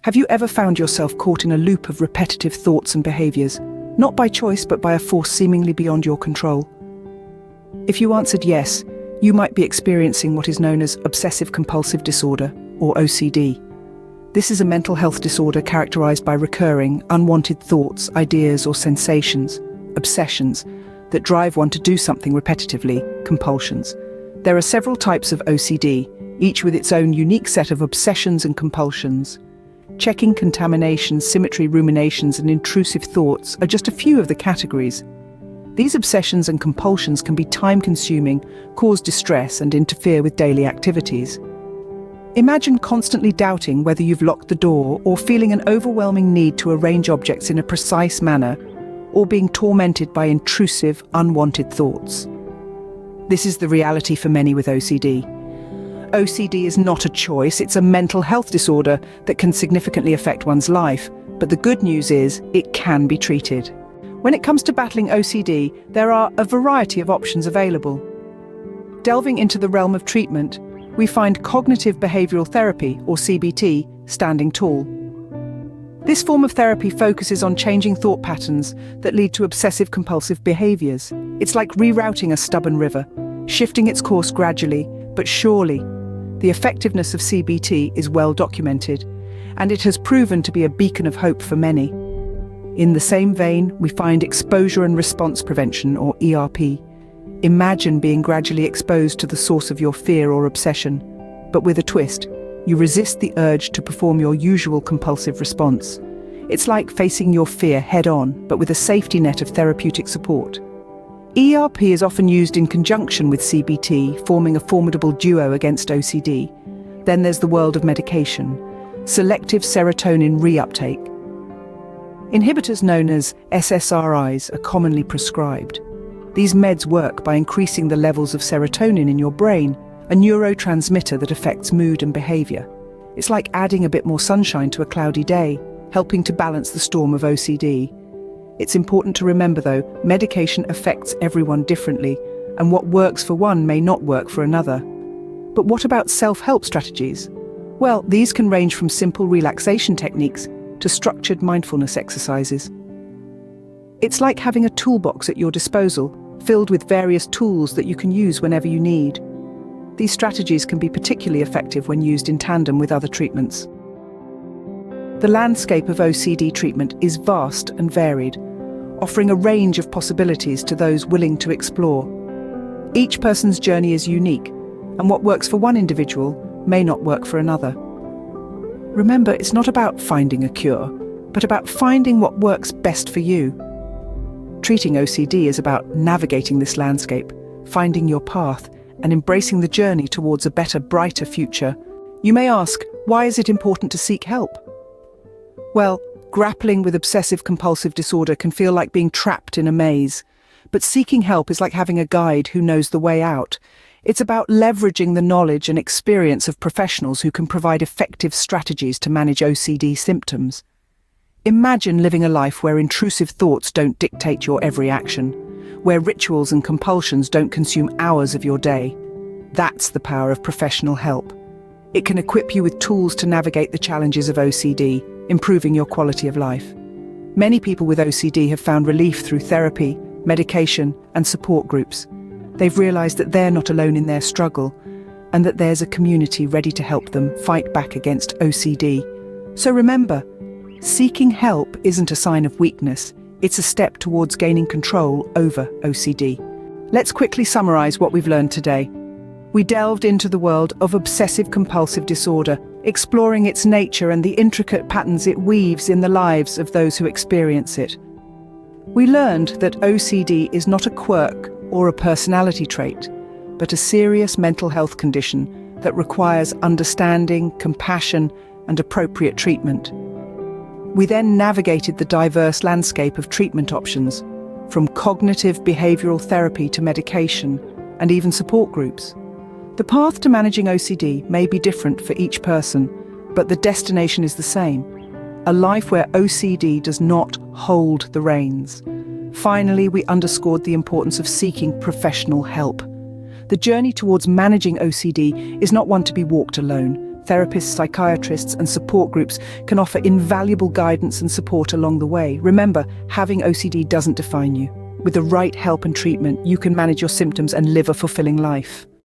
Have you ever found yourself caught in a loop of repetitive thoughts and behaviors, not by choice but by a force seemingly beyond your control? If you answered yes, you might be experiencing what is known as obsessive-compulsive disorder, or OCD. This is a mental health disorder characterized by recurring, unwanted thoughts, ideas, or sensations, obsessions, that drive one to do something repetitively, compulsions. There are several types of OCD, each with its own unique set of obsessions and compulsions. Checking contamination, symmetry, ruminations, and intrusive thoughts are just a few of the categories. These obsessions and compulsions can be time-consuming, cause distress, and interfere with daily activities. Imagine constantly doubting whether you've locked the door, or feeling an overwhelming need to arrange objects in a precise manner, or being tormented by intrusive, unwanted thoughts. This is the reality for many with OCD. OCD is not a choice, it's a mental health disorder that can significantly affect one's life. But the good news is, it can be treated. When it comes to battling OCD, there are a variety of options available. Delving into the realm of treatment, we find cognitive behavioral therapy, or CBT, standing tall. This form of therapy focuses on changing thought patterns that lead to obsessive-compulsive behaviors. It's like rerouting a stubborn river, shifting its course gradually, but surely. The effectiveness of CBT is well documented, and it has proven to be a beacon of hope for many. In the same vein, we find exposure and response prevention, or ERP. Imagine being gradually exposed to the source of your fear or obsession, but with a twist. You resist the urge to perform your usual compulsive response. It's like facing your fear head-on, but with a safety net of therapeutic support. ERP is often used in conjunction with CBT, forming a formidable duo against OCD. Then there's the world of medication. Selective serotonin reuptake. Inhibitors known as SSRIs are commonly prescribed. These meds work by increasing the levels of serotonin in your brain, a neurotransmitter that affects mood and behavior. It's like adding a bit more sunshine to a cloudy day, helping to balance the storm of OCD. It's important to remember, though, medication affects everyone differently, and what works for one may not work for another. But what about self-help strategies? Well, these can range from simple relaxation techniques to structured mindfulness exercises. It's like having a toolbox at your disposal, filled with various tools that you can use whenever you need. These strategies can be particularly effective when used in tandem with other treatments. The landscape of OCD treatment is vast and varied, offering a range of possibilities to those willing to explore. Each person's journey is unique, and what works for one individual may not work for another. Remember, it's not about finding a cure, but about finding what works best for you. Treating OCD is about navigating this landscape, finding your path, and embracing the journey towards a better, brighter future. You may ask, why is it important to seek help? Well, grappling with obsessive-compulsive disorder can feel like being trapped in a maze. But seeking help is like having a guide who knows the way out. It's about leveraging the knowledge and experience of professionals who can provide effective strategies to manage OCD symptoms. Imagine living a life where intrusive thoughts don't dictate your every action, where rituals and compulsions don't consume hours of your day. That's the power of professional help. It can equip you with tools to navigate the challenges of OCD, improving your quality of life. Many people with OCD have found relief through therapy, medication, and support groups. They've realized that they're not alone in their struggle, and that there's a community ready to help them fight back against OCD. So remember, seeking help isn't a sign of weakness, it's a step towards gaining control over OCD. Let's quickly summarize what we've learned today. We delved into the world of obsessive-compulsive disorder, exploring its nature and the intricate patterns it weaves in the lives of those who experience it. We learned that OCD is not a quirk or a personality trait, but a serious mental health condition that requires understanding, compassion, and appropriate treatment. We then navigated the diverse landscape of treatment options, from cognitive behavioral therapy to medication, and even support groups. The path to managing OCD may be different for each person, but the destination is the same: a life where OCD does not hold the reins. Finally, we underscored the importance of seeking professional help. The journey towards managing OCD is not one to be walked alone, Therapists, psychiatrists, and support groups can offer invaluable guidance and support along the way. Remember, having OCD doesn't define you. With the right help and treatment, you can manage your symptoms and live a fulfilling life.